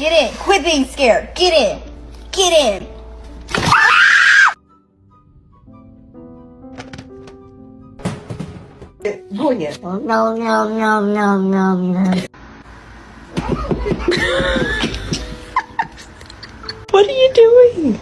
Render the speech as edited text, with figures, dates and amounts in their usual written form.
Get in. Quit being scared. Get in. Get in. Go here. No, no, no, no, no, no. What are you doing?